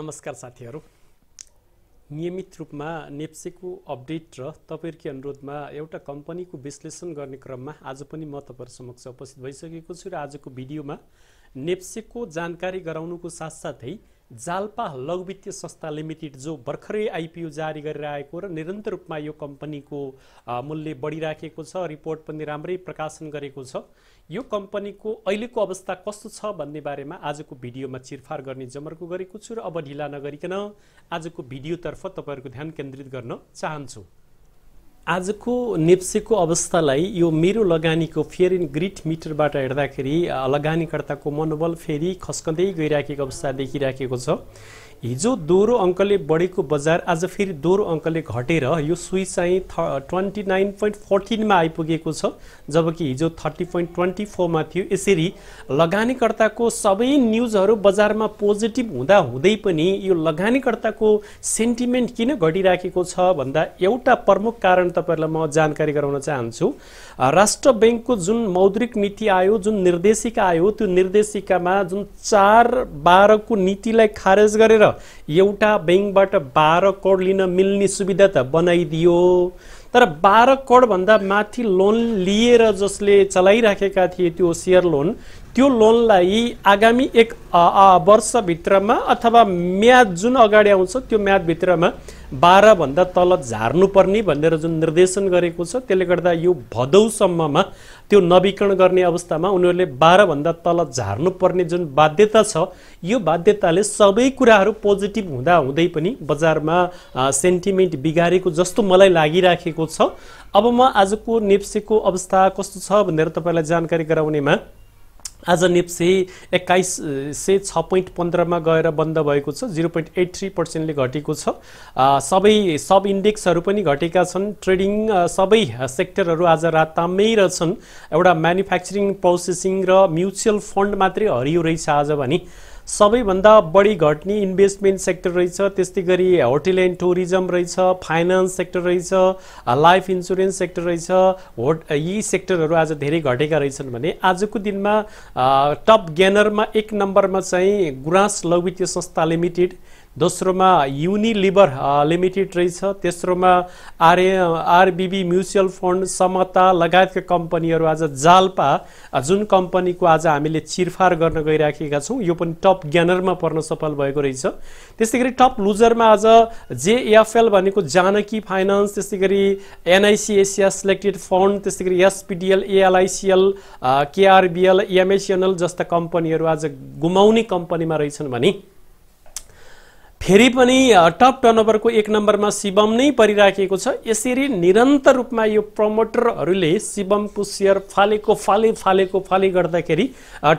नमस्कार साथीहरु, नियमित रूपमा नेप्सेको अपडेट र तपाईहरुको अनुरोधमा एउटा कम्पनीको विश्लेषण गर्ने क्रममा आज पनि म तपाईहरु समक्ष उपस्थित भइसकेको छु र आजको भिडियोमा नेप्सेको जानकारी गराउनुको साथसाथै जाल्पा लघुवित्तीय संस्था लिमिटेड जो भर्खरै आईपीओ जारी गरेर आएको र निरन्तर रूपमा यो कम्पनीको मूल्य बढिराखेको छ, रिपोर्ट पनि राम्रै प्रकाशन गरेको छ। यो कम्पनीको अहिलेको अवस्था कस्तो छ भन्ने बारेमा आजको भिडियोमा चिरफार गर्ने जमर्को गरेको छु र अब ढिला नगरिकन आजको भिडियोतर्फ तपाईहरुको ध्यान केन्द्रित गर्न चाहन्छु। आजको नेप्सेको अवस्थालाई यो मेरो लगानीको फेयर इन ग्रिड मिटरबाट हेर्दाखेरि लगानीकर्ताको मनोबल फेरि खस्कँदै गइराखेको अवस्था देखिराखेको छ। हिजो दोहोरो अङ्कले बढेको बजार आज फेरि दोहोरो अङ्कले घटेर यो सुई चाहिँ 29.14 मा आइपुगेको छ, जबकि हिजो 30.24 मा थियो। यसरी लगानीकर्ताको सबै न्यूजहरू बजारमा पोजिटिभ हुँदा हुँदै पनि यो लगानीकर्ताको सेन्टिमेन्ट किन घटिराखेको छ भन्दा एउटा प्रमुख कारण तपाईहरुलाई म जानकारी गराउन चाहन्छु। राष्ट्र बैंकको जुन मौद्रिक नीति आयो, जुन निर्देशिका आयो, त्यो निर्देशिकामा जुन 4/12 को नीतिलाई खारेज गरेर एउटा बैंकबाट 12 करोड लिन मिल्ने सुविधा त बनाइदियो, तर 12 करोड भन्दा माथि लोन लिएर जसले चलाइराखेका थिए त्यो शेयर लोन, त्यो लोनलाई आगामी 1 वर्ष भित्रमा अथवा म्याद जुन अगाडि आउँछ त्यो म्याद भित्रमा 12 भन्दा तल झार्नुपर्ने भनेर जुन निर्देशन गरेको छ, त्यसले गर्दा यो भदौसम्ममा त्यो नवीकरण गर्ने अवस्थामा उनीहरूले 12 भन्दा तल झार्नुपर्ने जुन बाध्यता छ, यो बाध्यताले सबै कुराहरू पोजिटिभ हुँदा हुँदै पनि बजारमा सेन्टिमेन्ट बिगारेको जस्तो मलाई लागिराखेको छ। अब म आजको नेप्सेको अवस्था कस्तो छ भनेर तपाईलाई जानकारी गराउनेमा आज नेप्से 2106.15 मा गएर बन्द भएको छ, 0.83% ले घटेको छ। सबै सब इन्डेक्सहरू पनि घटेका छन्। ट्रेडिङ सबै सेक्टरहरू आज रातामै रहेछन्। एउटा म्यानुफ्याक्चरिङ, प्रोसेसिङ र म्युचुअल फन्ड मात्रै हरियो रहेछ आज भने। सबैभन्दा बढी घट्ने इन्भेस्टमेन्ट सेक्टर रहेछ, त्यस्तै गरी होटल एन्ड टुरिज्म रहेछ, फाइनान्स सेक्टर रहेछ, लाइफ इन्सुरेन्स सेक्टर रहेछ। यी सेक्टरहरू आज धेरै घटेका रहेछन् भने आजको दिनमा टप गेनरमा 1 नम्बरमा चाहिँ गुराँस लघुवित्तीय संस्था लिमिटेड, दोस्रोमा युनिलिभर लिमिटेड रहेछ, तेस्रोमा आरबीबी म्युचुअल फन्ड, समता लगायतका कम्पनीहरू। आज जाल्पा जुन कम्पनीको आज हामीले चिरफार गर्न गइराखेका छौँ, यो पनि टप गेनरमा पर्न सफल भएको रहेछ। त्यस्तै गरी टप लुजरमा आज जेएफएल भनेको जानकी फाइनान्स, त्यस्तै गरी एनआइसी एसिया सिलेक्टेड फन्ड, त्यस्तै गरी एसपीडीएल, एएलआइसीएल, केआरबीएल, एमएसएनएल जस्ता कम्पनीहरू आज गुमाउने कम्पनीमा रहेछन् भने फेरि पनि टप टर्नओभरको 1 नम्बरमा शिवम नै परिराखेको छ। यसरी निरन्तर रूपमा यो प्रमोटरहरूले शिवमको शेयर फाले गर्दाखेरि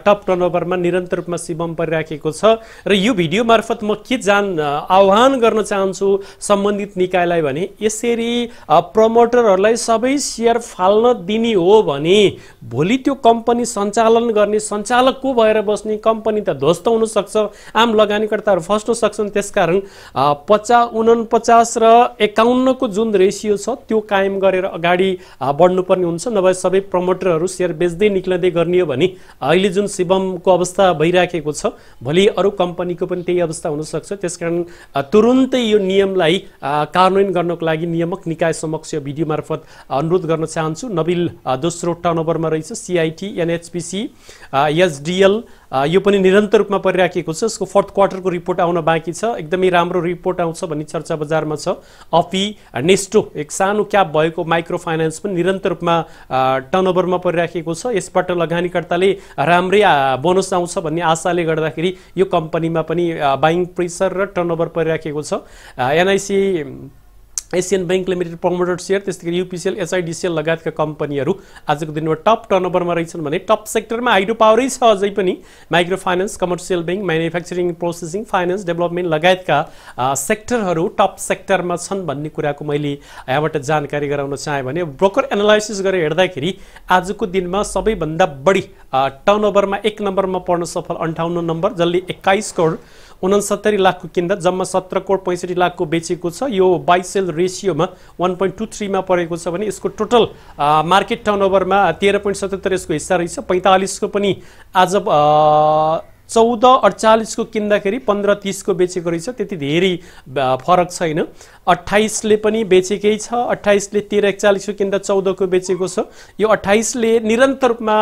टप टर्नओभरमा निरन्तर रूपमा शिवम परिराखेको छ। र यो भिडियो मार्फत म के आह्वान गर्न चाहन्छु सम्बन्धित निकायलाई भने यसरी प्रमोटरहरूलाई सबै शेयर फाल्न दिने हो भने भोलि त्यो कम्पनी सञ्चालन गर्ने सञ्चालक को भएर बस्ने, कम्पनी त ध्वस्त हुन सक्छ, आम लगानीकर्ताहरू फस्न सक्छन्। कारण 49 र 51 को जुन रेसियो छ त्यो कायम गरेर अगाडि बढ्नुपर्ने हुन्छ, नभए सबै प्रमोटरहरू शेयर बेच्दै निक्लदै गर्ने हो भने अहिले जुन शिवमको अवस्था भइराखेको छ भोलि अरू कम्पनीको पनि त्यही अवस्था हुन सक्छ। त्यसकारण तुरुन्तै यो नियमलाई कार्यान्वयन गर्नको लागि नियामक निकाय समक्ष भिडियो मार्फत अनुरोध गर्न चाहन्छु। नबिल दोस्रो टर्नओभरमा रहेछ, सीआईटी, एनएचपीसी, एसडीएल यो पनि निरन्तर रूपमा परिराखेको छ। यसको 4th क्वार्टरको रिपोर्ट आउन बाँकी छ, एकदमै राम्रो रिपोर्ट आउँछ भन्ने चर्चा बजारमा छ। अफी, नेस्टो एक सानो क्याप भएको माइक्रो फाइनान्स पनि निरन्तर रूपमा टर्नओभरमा परिराखेको छ। यसबाट लगानीकर्ताले राम्रै बोनस आउँछ भन्ने आशाले गर्दाखेरि यो कम्पनीमा पनि बाइङ प्रेसर र टर्नओभर परिराखेको छ। NIC Asian bank limited promoter share, त्यस्तै गरी यूपीसीएल, एचआईडीसीएल लगायतका कम्पनीहरू आजको दिनमा टप टर्नओभरमा रहेछन् भने टप सेक्टरमा हाइड्रो पावरै छ अझै पनि। Micro finance, commercial bank, manufacturing, processing, finance, development लगायतका सेक्टरहरू टप सेक्टरमा छन् भन्ने कुराको मैले यहाँबाट जानकारी गराउन चाहे भने ब्रोकर एनालाइसिस गरेर हेर्दाखेरि आजको दिनमा सबैभन्दा बढी टर्नओभरमा 1 नम्बरमा पर्न सफल 58 नम्बर, जसले 21 करोड 69 लाखको किन्दा जम्मा 17 करोड 65 लाखको बेचेको छ। यो बाइ सेल रेसियोमा 1.23 मा परेको छ भने यसको टोटल मार्केट टर्नओभरमा 13.77 यसको हिस्सा रहेछ। 45 को पनि आज 14.48 को किन्दाखेरि 15.30 को बेचेको रहेछ, त्यति धेरै फरक छैन। 28 ले पनि बेचेकै छ, 28 ले 13.41 को किन्दा 14 को बेचेको छ। यो 28 ले निरन्तर रूपमा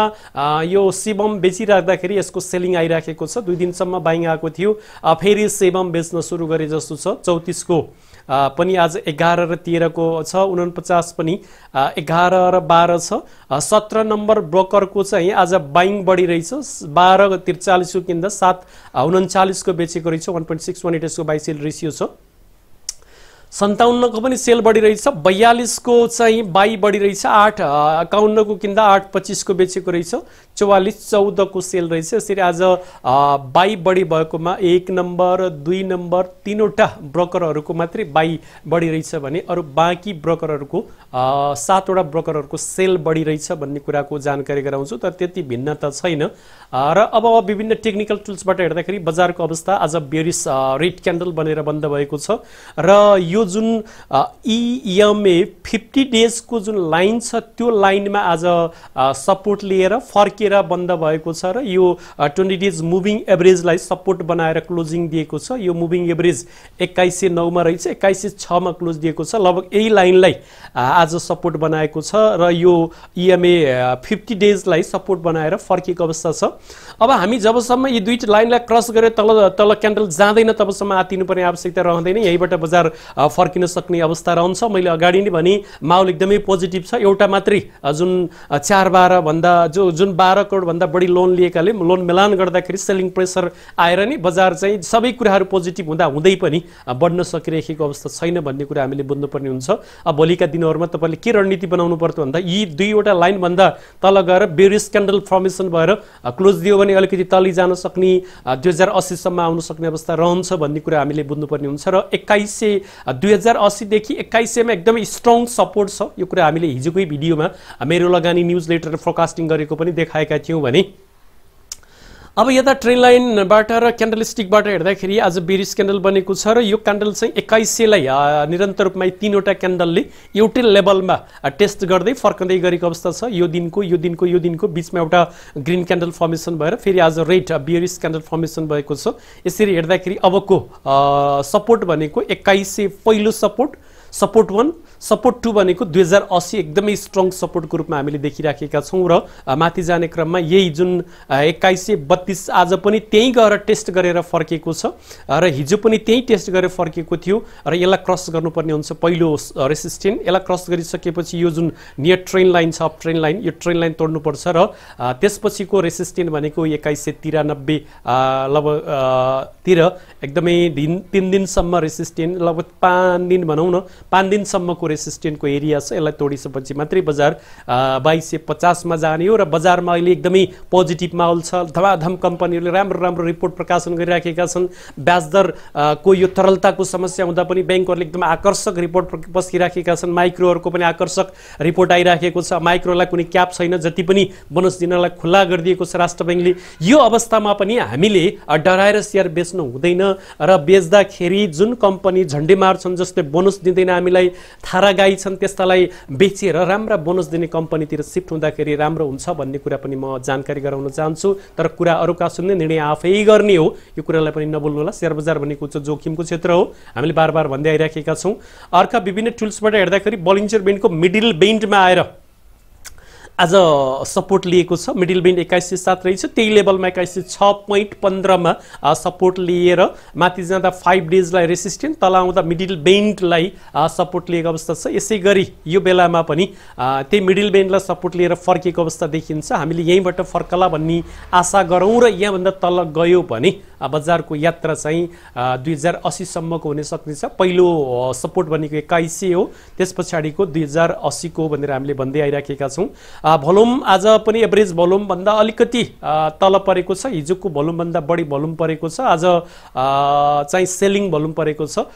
यो शिवम बेचिराख्दाखेरि यसको सेलिङ आइराखेको छ। 2 दिनसम्म बाइङ आएको थियो, फेरि शिवम बेच्न सुरु गरे जस्तो छ। 34 को पनि आज 11 र 13 को छ, 49 पनि 11 र 12 छ। 17 नम्बर ब्रोकरको चाहिँ आज बाइङ बढी रहेछ, 12.43 को किन्दा 7.39 को बेचेको रहेछ। 1.618 को बाइ सेल रेसियो छ। 57 को पनि सेल बढी रहेछ, 42 को चाहिँ बाई बढी रहेछ, 8.51 को किन्दा 8.25 को बेचेको रहेछ। 44.14 को सेल रहेछ। यसरी आज बाई बढी भएकोमा 1 नम्बर 2 नम्बर 3वटा ब्रोकरहरूको मात्रै बाई बढी रहेछ भने अरू बाँकी ब्रोकरहरूको 7वटा ब्रोकरहरूको सेल बढी रहेछ भन्ने कुराको जानकारी गराउँछु। तर त्यति भिन्नता छैन। र अब विभिन्न टेक्निकल टुल्सबाट हेर्दाखेरि बजारको अवस्था आज बेरिस रेड क्यान्डल बनेर बन्द भएको छ। र यो जुन EMA 50 डेज को जुन लाइन छ त्यो लाइनमा आज सपोर्ट लिएर फर्केर बन्द भएको छ। र यो 20 डेज मुभिङ एभरेजलाई सपोर्ट बनाएर क्लोजिङ दिएको छ। यो मुभिङ एभरेज 2109 मा रहेछ, 2106 मा क्लोज दिएको छ। लगभग यही लाइनलाई आज सपोर्ट बनाएको छ र यो EMA 50 डेजलाई सपोर्ट बनाएर फर्केको अवस्था छ। अब हामी जबसम्म यी दुईटा लाइनलाई क्रस गरेर तल क्यान्डल जाँदैन तबसम्म आतिनुपर्ने आवश्यकता रहँदैन। यहीबाट बजार फर्किन सक्ने अवस्था रहन्छ। मैले अगाडि नै भने माहौल एकदमै पोजिटिभ छ। एउटा मात्रै जुन 4-12 भन्दा जुन 12 करोड भन्दा बढी लोन लिएकाले लोन मिलान गर्दाखेरि सेलिङ प्रेसर आएर नि बजार चाहिँ सबै कुराहरू पोजिटिभ हुँदा हुँदै पनि बढ्न सकिरहेको अवस्था छैन भन्ने कुरा हामीले बुझ्नुपर्ने हुन्छ। अब भोलिका दिनहरूमा तपाईँले के रणनीति बनाउनु पर्छ भन्दा यी दुईवटा लाइन भन्दा तल गएर बेरिस क्यान्डल फर्मेसन भएर क्लोज दियो भने अलिकति तली जान सक्ने 2080 सम्म आउन सक्ने अवस्था रहन्छ भन्ने कुरा हामीले बुझ्नुपर्ने हुन्छ। र 2080 देखि 2100 मा एकदमै स्ट्रङ सपोर्ट छ। यो कुरा हामीले हिजोकै भिडियोमा मेरो लगानी न्यूज लेटर फोरकास्टिङ गरेको पनि देखाएका थियौं भने अब यता ट्रेन लाइनबाट र क्यान्डलस्टिकबाट हेर्दाखेरि आज बेरिस क्यान्डल बनेको छ र यो क्यान्डल चाहिँ 2100 लाई निरन्तर रूपमा 3वटा क्यान्डलले एउटै लेभलमा टेस्ट गर्दै फर्कँदै गरेको अवस्था छ। यो दिनको बीचमा एउटा ग्रीन क्यान्डल फर्मेसन भएर फेरि आज रेड बेरिस क्यान्डल फर्मेसन भएको छ। यसरी हेर्दाखेरि अबको सपोर्ट भनेको 2100 पहिलो सपोर्ट 1 सपोर्ट 2 भनेको 2080 एकदमै स्ट्रङ सपोर्टको रूपमा हामीले देखिराखेका छौं। र माथि जाने क्रममा यही जुन 2132 आज पनि त्यही गएर टेस्ट गरेर फर्केको छ र हिजो पनि त्यही टेस्ट गरेर फर्केको थियो र यसलाई क्रस गर्नुपर्ने हुन्छ। पहिलो रेसिस्टेन्स यसलाई क्रस गरिसकेपछि यो जुन नियर ट्रेन लाइन छ, अप ट्रेन लाइन, यो ट्रेन लाइन तोड्नुपर्छ र त्यसपछिको रेसिस्टेन्स भनेको 2193 तिर एकदमै 3 दिनसम्म रेसिस्टेन्स लगभग 5 दिन भनौं न 5 दिनसम्मको रेसिस्टेन्टको एरिया छ। यसलाई तोडिसकेपछि मात्रै बजार 2250 मा जाने हो र बजारमा अहिले एकदमै पोजिटिभ माहौल छ। धमाधम कम्पनीहरूले राम्रो रिपोर्ट प्रकाशन गरिराखेका छन्। ब्याजदर को यो तरलताको समस्या हुँदा पनि बैंकहरूले एकदम आकर्षक रिपोर्ट पस्किराखेका छन्। माइक्रोहरूको पनि आकर्षक रिपोर्ट आइराखेको छ। माइक्रोलाई कुनै क्याप छैन, जति पनि बोनस दिनलाई खुला गरिदिएको छ राष्ट्र बैंकले। यो अवस्थामा पनि हामीले डराएर शेयर बेच्नु हुँदैन र बेच्दाखेरि जुन कम्पनी झण्डे मार्छन्, जसले बोनस दिँदैन, हामीलाई थारा गाई छन्, त्यस्तालाई बेचेर राम्रा बोनस दिने कम्पनीतिर शिफ्ट हुँदाखेरि राम्रो हुन्छ भन्ने कुरा पनि म जानकारी गराउन चाहन्छु। तर कुरा अरूका सुन्ने, निर्णय आफै गर्ने हो। यो कुरालाई पनि नबोल्नु होला। शेयर बजार भनेको उच्च जोखिमको क्षेत्र हो, हामीले बार भन्दै आइराखेका छौं। अर्का विभिन्न टुल्सबाट हेर्दाखेरि बलिन्जर बेन्डको मिडल बेन्डमा आएर आज सपोर्ट लिएको छ। मिडल बेन्ड 2107 रहेछ, त्यही लेभलमा 2106.15 मा सपोर्ट लिएर माथि जाँदा 5 डेजलाई रेसिस्टेन्स, तल आउँदा मिडल बेन्डलाई सपोर्ट लिएको अवस्था छ। यसैगरी यो बेलामा पनि त्यही मिडल बेन्डलाई सपोर्ट लिएर फर्केको अवस्था देखिन्छ। हामीले यहीँबाट फर्कला भन्ने आशा गरौँ र यहाँभन्दा तल गयो भने बजारको यात्रा चाहिँ 2080 सम्मको हुन सक्नेछ। पहिलो सपोर्ट भनेको 2100 हो, त्यस पछाडिको 2080 को भनेर हामीले भन्दै आइराखेका छौं। भोल्युम आज पनि एभरेज भोल्युम भन्दा अलिकति तल परेको छ। हिजोको भोल्युम भन्दा बढी भोल्युम परेको छ। आज चाहिँ सेलिङ भोल्युम परेको छ।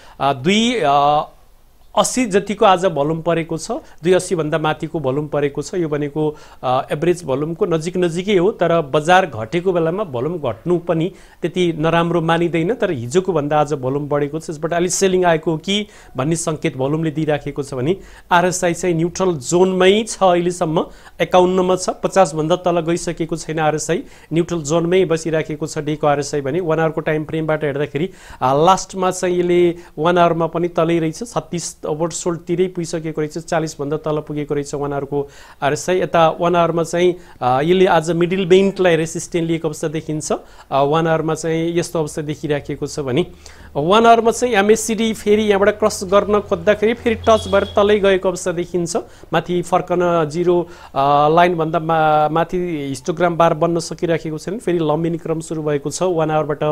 80 जतिको आज भोल्युम परेको छ, 280 भन्दा माथिको भोल्युम परेको छ। यो भनेको एभरेज भोल्युमको नजिकै हो, तर बजार घटेको बेलामा भोल्युम घट्नु पनि त्यति नराम्रो मानिदैन, तर हिजोको भन्दा आज भोल्युम बढेको छ। यसबाट अलि सेलिङ आएको हो कि भन्ने संकेत भोल्युमले दिइराखेको छ भने आरएसआई चाहिँ न्युट्रल जोनमै छ, अहिलेसम्म 51 मा छ, 50 भन्दा तल गइसकेको छैन। आरएसआई न्युट्रल जोनमै बसिराखेको छ डेको आरएसआई भने 1 आवरको टाइम फ्रेमबाट हेर्दाखेरि लास्टमा चाहिँ यसले 1 आवरमा पनि तलै रहेछ, 36 ओभरसोल्ड तिरै पुगिसकेको रहेछ, 40 भन्दा तल पुगेको रहेछ 1 आवरको आरएसआई। यता 1 आवरमा चाहिँ यसले आज मिडल बेन्डलाई रेसिस्टेन्ट लिएको अवस्था देखिन्छ। 1 आवरमा चाहिँ यस्तो अवस्था देखिराखेको छ भने 1 आवरमा चाहिँ एमएससीडी फेरि यहाँबाट क्रस गर्न खोज्दाखेरि फेरि टच भएर तलै गएको अवस्था देखिन्छ। माथि फर्कन जिरो लाइन भन्दा माथि हिस्टोग्राम बार बन्न सकिराखेको छैन, फेरि लम्बिने क्रम सुरु भएको छ। 1 आवरबाट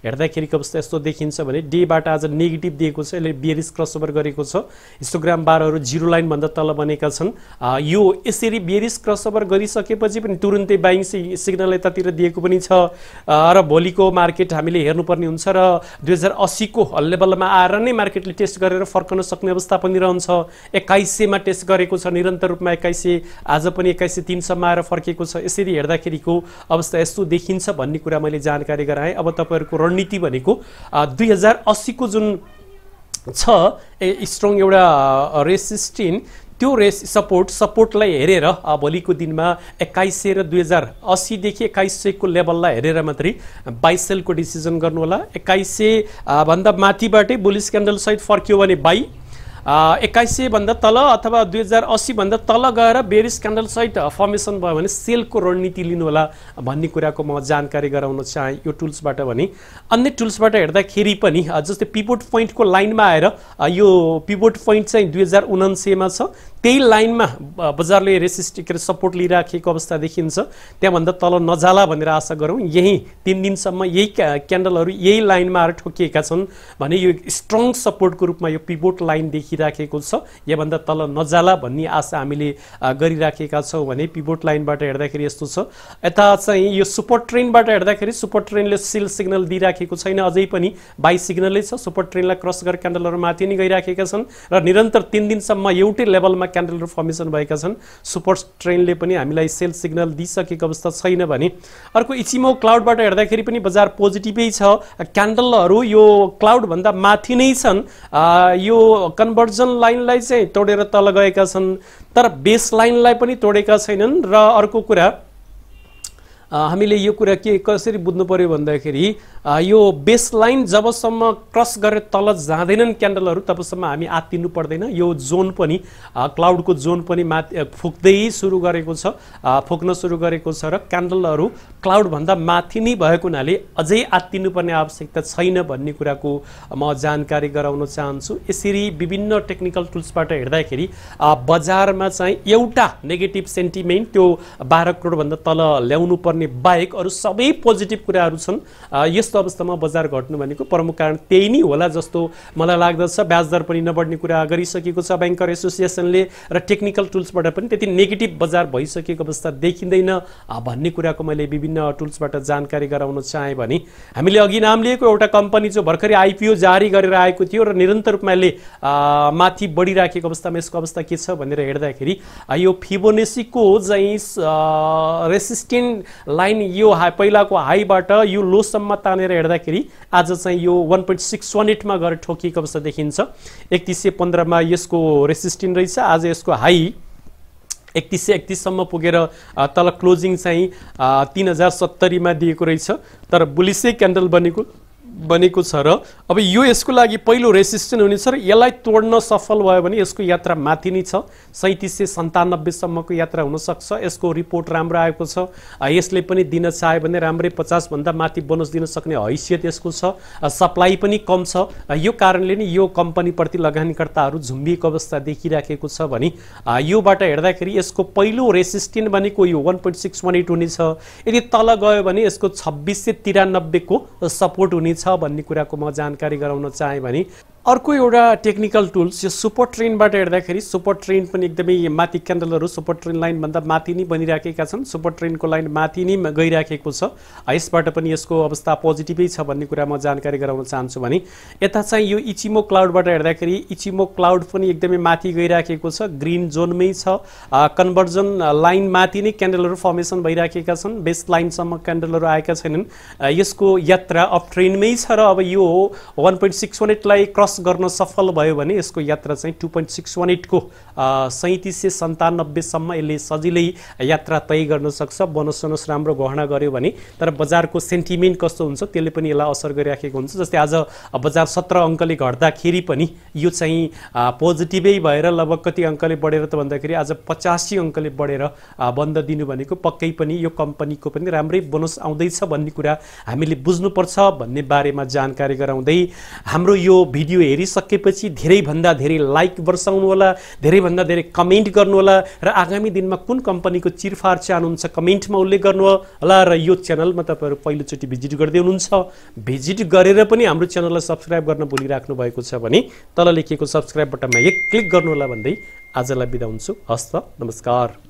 हेर्दाखेरिको अवस्था यस्तो देखिन्छ भने डेबाट आज नेगेटिभ दिएको छ, यसले बेरिस क्रसओभर गरेको छ। हिस्टोग्राम बारहरू जिरो लाइन भन्दा तल बनेका छन्। यो यसरी बेरिस क्रसओभर गरिसकेपछि पनि तुरुन्तै बाइङ सिग्नल यतातिर दिएको पनि छ र भोलिको मार्केट हामीले हेर्नुपर्ने हुन्छ र 2080 को लेभलमा आएर नै मार्केटले टेस्ट गरेर फर्कन सक्ने अवस्था पनि रहन्छ। 2100 मा टेस्ट गरेको छ निरन्तर रूपमा, 2100 आज पनि 2103 सम्म आएर फर्केको छ। यसरी हेर्दाखेरिको अवस्था यस्तो देखिन्छ भन्ने कुरा मैले जानकारी गराएँ। अब तपाईहरुको रणनीति भनेको 2080 को जुन छ स्ट्रङ एउटा रेसिस्टेन्ट, त्यो सपोर्टलाई हेरेर भोलिको दिनमा 2100 र 2080 देखि 2100 को लेभललाई हेरेर मात्रै बाइ सेलको डिसिजन गर्नु होला। 2100 भन्दा माथिबाटै बुलिश क्यान्डल सहित फर्क्यो भने बाइ, 2100 भन्दा तल अथवा 2080 भन्दा तल गएर बेरिस क्यान्डल सहित फर्मेसन भयो भने सेलको रणनीति लिनु होला भन्ने कुराको म जानकारी गराउन चाहे यो टुल्सबाट। भने अन्य टुल्सबाट हेर्दाखेरि पनि जस्तै पिभोट पोइन्टको लाइनमा आएर यो पिभोट पोइन्ट चाहिँ 2079 मा छ, त्यही लाइनमा बजारले सपोर्ट लिइराखेको अवस्था देखिन्छ। त्यहाँभन्दा तल नजाला भनेर आशा गरौँ। यही 3 दिनसम्म यही क्यान्डलहरू यही लाइनमा आएर ठोकिएका छन् भने यो स्ट्रङ सपोर्टको रूपमा यो पिभोट लाइन देखिराखेको छ। योभन्दा तल नजाला भन्ने आशा हामीले गरिराखेका छौँ भने पिभोट लाइनबाट हेर्दाखेरि यस्तो छ। यता चाहिँ यो सुपर ट्रेनबाट हेर्दाखेरि सुपर ट्रेनले सेल सिग्नल दिइराखेको छैन, अझै पनि बाइ सिग्नलै छ। सुपर ट्रेनलाई क्रस गरेर क्यान्डलहरू माथि नै गइराखेका छन् र निरन्तर 3 दिनसम्म एउटै लेभलमा क्यान्डलहरू फर्मेसन भएका छन्। सुपर ट्रेनले पनि हामीलाई सेल सिग्नल दिइसकेको अवस्था छैन भने अर्को इचिमो क्लाउडबाट हेर्दाखेरि पनि बजार पोजिटिभै छ। क्यान्डलहरू यो क्लाउड भन्दा माथि नै छन्। यो कन्भर्जन लाइनलाई चाहिँ तोडेर तल गएका छन्, तर बेस लाइनलाई पनि तोडेका छैनन्। र अर्को कुरा हामीले यो कुरा कसरी बुझ्नु पर्यो भन्दाखेरि यो बेस लाइन जबसम्म क्रस गरेर तल जाँदैनन् क्यान्डलहरू तबसम्म हामी आत्तिनु पर्दैन। यो जोन पनि क्लाउडको जोन पनि फुक्दै सुरु गरेको छ, फुक्न सुरु गरेको छ र क्यान्डलहरू क्लाउड भन्दा माथि नै भएको हुनाले अझै आत्तिनु पर्ने आवश्यकता छैन भन्ने कुराको म जानकारी गराउन चाहन्छु। यसरी विभिन्न टेक्निकल टुल्सबाट हेर्दाखेरि बजारमा चाहिँ एउटा नेगेटिभ सेन्टिमेन्ट त्यो 12 करोड भन्दा तल ल्याउनु पर्ने बाहेक अरु सबै पोजिटिभ कुराहरू छन्। यस्तो अवस्थामा बजार घट्नु भनेको प्रमुख कारण त्यही नै होला जस्तो मलाई लाग्दछ। ब्याज दर पनि नबढ्ने कुरा गरिसकेको छ बैंकर एसोसिएसनले र टेक्निकल टुल्सबाट पनि त्यति नेगेटिभ बजार भइसकेको अवस्था देखिँदैन भन्ने कुराको मैले विभिन्न टुल्सबाट जानकारी गराउन चाहे भने हामीले अघि नाम लिएको एउटा कम्पनी जो भर्खरै आइपीओ जारी गरेर आएको थियो र निरन्तर रूपमा यसले माथि बढिराखेको अवस्थामा यसको अवस्था के छ भनेर हेर्दाखेरि यो फिबोनाचीको चाहिँ रेसिस्टेन्ट लाइन यो पहिलाको हाईबाट यो लोसम्म तानेर हेर्दाखेरि आज चाहिँ यो 1.618 मा गएर ठोकिएको अवस्था देखिन्छ। 3115 मा यसको रेसिस्टेन्ट रहेछ। आज यसको हाई 3131 सम्म पुगेर तल क्लोजिङ चाहिँ 3070 मा दिएको रहेछ, तर बुलिसै क्यान्डल बनेको छ र अब यो यसको लागि पहिलो रेसिस्टेन्ट हुनेछ र यसलाई तोड्न सफल भयो भने यसको यात्रा माथि नै छ। 3797 सम्मको यात्रा हुन सक्छ। यसको रिपोर्ट राम्रो आएको छ। यसले पनि दिन चाहे भने राम्रै 50 भन्दा माथि बोनस दिन सक्ने हैसियत यसको छ। सप्लाई पनि कम छ। यो कारणले नि यो कम्पनी प्रति लगानीकर्ताहरू झुम्बिएको अवस्था देखिराखेको छ भने योबाट हेर्दाखेरि यसको पहिलो रेसिस्टेन्ट भनेको यो 1.618 हुनेछ। यदि तल गयो भने यसको 2693 को सपोर्ट हुनेछ भन्ने कुराको म जानकारी गराउन चाहे भने अर्को एउटा टेक्निकल टुल्स यो सुपर ट्रेनबाट हेर्दाखेरि सुपर ट्रेन पनि एकदमै माथि क्यान्डलहरू सुपर ट्रेन लाइनभन्दा माथि नै बनिराखेका छन्। सुपर ट्रेनको लाइन माथि नै गइराखेको छ। यसबाट पनि यसको अवस्था पोजिटिभै छ भन्ने कुरा म जानकारी गराउन चाहन्छु। भने यता चाहिँ यो इचिमो क्लाउडबाट हेर्दाखेरि इचिमो क्लाउड पनि एकदमै माथि गइराखेको छ, ग्रिन जोनमै छ। कन्भर्जन लाइन माथि नै क्यान्डलहरू फर्मेसन भइराखेका छन्, बेस लाइनसम्म क्यान्डलहरू आएका छैनन्। यसको यात्रा अफ ट्रेनमै छ र अब यो 1.618 लाई क्रस गर्न सफल भयो भने यसको यात्रा चाहिँ 2.618 को 3797 सम्म यसले सजिलै यात्रा तय गर्न सक्छ। बोनस राम्रो गहना गर्यो भने। तर बजारको सेन्टिमेन्ट कस्तो हुन्छ त्यसले पनि यसलाई असर गरिराखेको हुन्छ। जस्तै आज बजार 17 अङ्कले घट्दाखेरि पनि यो चाहिँ पोजिटिभै भएर लगभग कति अङ्कले बढेर त भन्दाखेरि आज 85 अङ्कले बढेर बन्द दिनु भनेको पक्कै पनि यो कम्पनीको पनि राम्रै बोनस आउँदैछ भन्ने कुरा हामीले बुझ्नुपर्छ भन्ने बारेमा जानकारी गराउँदै हाम्रो यो भिडियो हेरिसकेपछि धेरैभन्दा धेरै लाइक बर्साउनु होला, धेरैभन्दा धेरै कमेन्ट गर्नु होला र आगामी दिनमा कुन कम्पनीको चिरफार चाहनुहुन्छ कमेन्टमा उल्लेख गर्नु होला। र यो च्यानलमा तपाईहरु पहिलोचोटि भिजिट गर्दै हुनुहुन्छ, भिजिट गरेर पनि हाम्रो च्यानललाई सब्स्क्राइब गर्न भुलिराख्नु भएको छ भने तल लेखिएको सब्स्क्राइब बटनमा एक क्लिक गर्नु होला भन्दै आजलाई बिदा हुन्छु। हस्त नमस्कार।